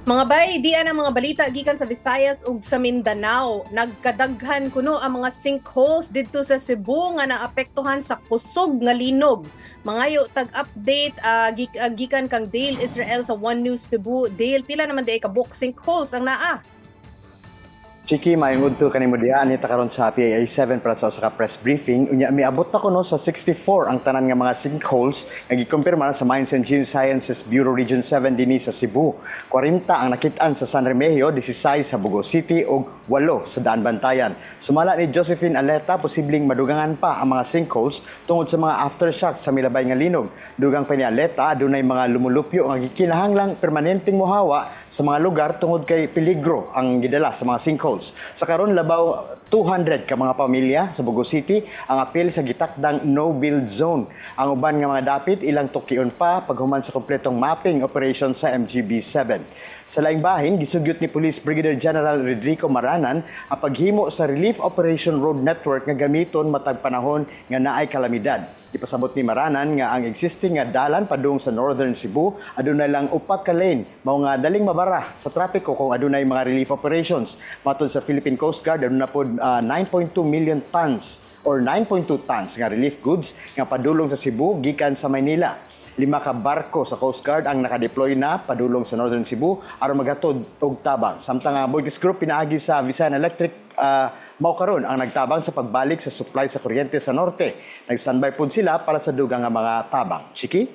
Mga bay, diyan ang mga balita gikan sa Visayas ug sa Mindanao. Nagkadaghan kuno ang mga sinkholes didto sa Cebu nga naapektuhan sa kusog nga linog. Mangayo tag-update gikan kang Dale Israel sa One News Cebu. Dale, pila naman di ka book sinkholes ang naa? Chiki, mayong udto kanimo diha anita karon sa PAA 7 para sa usa ka press briefing. Unya miabot na kuno sa 64 ang tanan nga mga sinkholes nga gikumpirma sa Mines and Geosciences Bureau Region 7 dinhi sa Cebu. 40 ang nakit-an sa San Remigio, 16 sa Bugo City ug 8 sa Daan Bantayan. Sumala ni Josephine Aleta, posibleng madugangan pa ang mga sinkholes tungod sa mga aftershocks sa milabay nga linog. Dugang pa ni Aleta, adunay mga lumulupyo nga gikinahanglang permanenteng mohawa sa mga lugar tungod kay peligro ang gidala sa mga sinkholes. Sa karon labaw 200 ka mga pamilya sa Bugo City ang apil sa gitakdang no-build zone. Ang uban nga mga dapit ilang tukion pa paghuman sa kompletong mapping operation sa MGB-7. Sa laing bahin, gisugyot ni Police Brigadier General Rodrigo Maranan ang paghimo sa Relief Operation Road Network nga gamiton matag panahon nga naay kalamidad. Ipasabot ni Maranan nga ang existing nga dalan padung sa Northern Cebu adunay lang upat ka lane mao nga daling mabara sa trapiko kung adunay mga relief operations. Matod sa Philippine Coast Guard aduna pod 9.2 million tons or 9.2 tons nga relief goods nga padulong sa Cebu gikan sa Maynila. 5 ka barko sa Coast Guard ang nakadeploy na padulong sa Northern Cebu aron maghatod og tabang. Samtang Boytis Group pinaagi sa Visayan Electric mao karon ang nagtabang sa pagbalik sa supply sa kuryente sa norte. Nag-standby pod sila para sa dugang nga mga tabang. Chiki?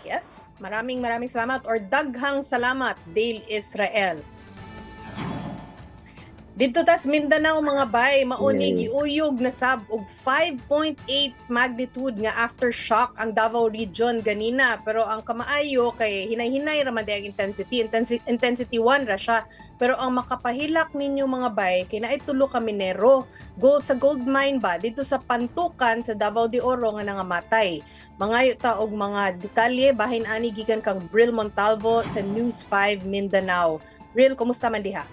Yes, maraming salamat or daghang salamat, Dale Israel. Dito tas Mindanao mga bay, mauni giuyog na sab og 5.8 magnitude nga aftershock ang Davao Region ganina, pero ang kamaayo kay hinay-hinay ra man ang intensity 1 ra siya, pero ang makapahilak ninyo mga bay kay naay tulo ka minero gold sa gold mine ba dito sa Pantukan sa Davao de Oro nga nangamatay. Mangayo ta og mga detalye bahin ani gikan kang Bril Montalvo sa News 5 Mindanao. Bril, kumusta man diha?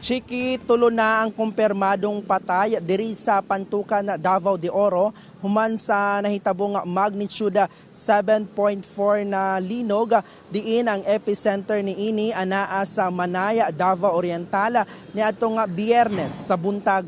Chiki, tulo na ang kumpirmadong patay diri sa Pantukan, Davao de Oro human sa nahitabong magnitude 7.4 na linog. Diin ang epicenter ni ini anaa sa Manaya, Davao Oriental niadtong Biyernes sa buntag.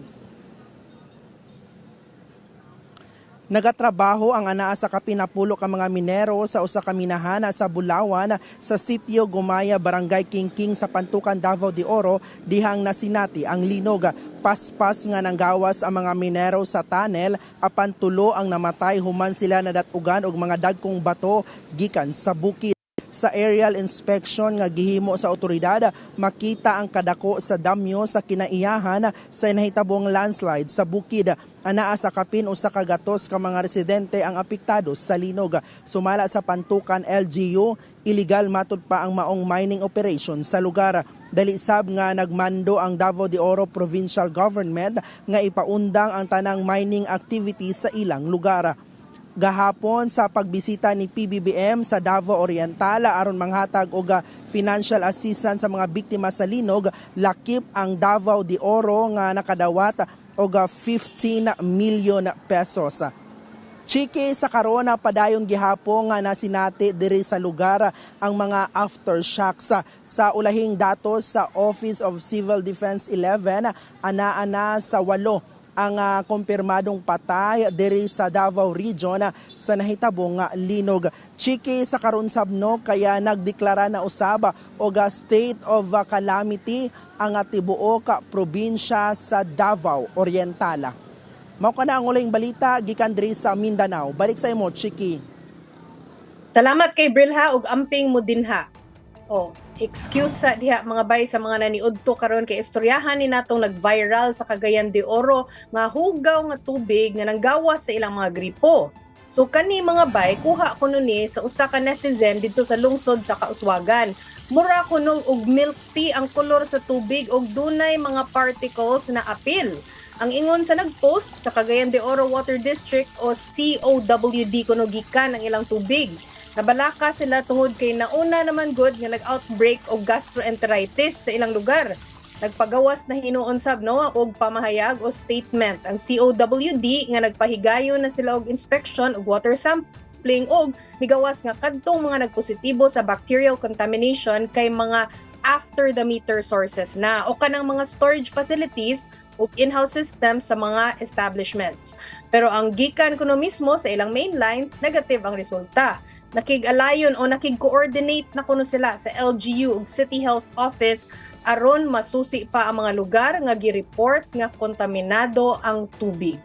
Nagatrabaho ang anaa sa kapinapulo ka mga minero sa usa ka minahana sa Bulawan sa sitio Gumaya, Barangay Kingking sa Pantukan, Davao de Oro dihang nasinati ang linog. Paspas nga nanggawas ang mga minero sa tunnel apan tulo ang namatay human sila nadatugan og mga dagkong bato gikan sa bukid. Sa aerial inspection nga gihimo sa otoridad, makita ang kadako sa damyo sa kinaiyahan sa nahitabong landslide sa bukid. Anaa sa kapin usa ka gatos ka mga residente ang apektado sa linog. Sumala sa Pantukan LGU, illegal matud pa ang maong mining operation sa lugar. Dali sab nga nagmando ang Davao de Oro Provincial Government nga ipaundang ang tanang mining activities sa ilang lugar. Gahapon sa pagbisita ni PBBM sa Davao Oriental aron manghatag og financial assistance sa mga biktima sa linog, lakip ang Davao de Oro nga nakadawat og 15 milyon pesos. Chiki, sa karona padayon gihapon nga nasinati diri sa lugar ang mga aftershocks. Sa ulahing datos sa Office of Civil Defense 11, anaa na sa 8 ang kumpirmadong patay diri sa Davao Region sa nahitabong linog. Chiki, sa karon sabno kaya nagdeklara na usab og state of calamity ang tibuok probinsya sa Davao Oriental. Mao kana ang uling balita gikan diri sa Mindanao. Balik sa imo, Chiki. Salamat kay Brilha ug amping mo dinha. Excuse sa diha mga bay sa mga naniudto karon kay istoryahan ni natong nag-viral sa Cagayan de Oro nga hugaw nga tubig nga nanggawas sa ilang mga gripo. So kani mga bay kuha ko ni sa usa ka netizen dito sa lungsod sa Kauswagan. Mura kuno og milk tea ang kolor sa tubig og dunay mga particles na apil. Ang ingon sa nagpost sa Cagayan de Oro Water District o COWD kuno gikan ang ilang tubig. Nabalaka sila tungod kay nauna naman good nga nag-outbreak og gastroenteritis sa ilang lugar. Nagpagawas na hinuon sab og pamahayag o statement ang COWD nga nagpahigayon na sila og inspection og water sampling og migawas nga kadtong mga nagpositibo sa bacterial contamination kay mga after the meter sources na o kanang mga storage facilities o in-house system sa mga establishments. Pero ang gikan kuno mismo sa ilang main lines, negative ang resulta. Nakig-alayon o nakig-coordinate na kuno sila sa LGU ug City Health Office aron masusi pa ang mga lugar nga gi-report nga kontaminado ang tubig.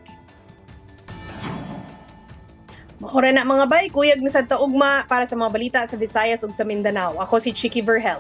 Maura na mga bay, kuyag na sa taugma para sa mga balita sa Visayas ug sa Mindanao. Ako si Chicky Verhel.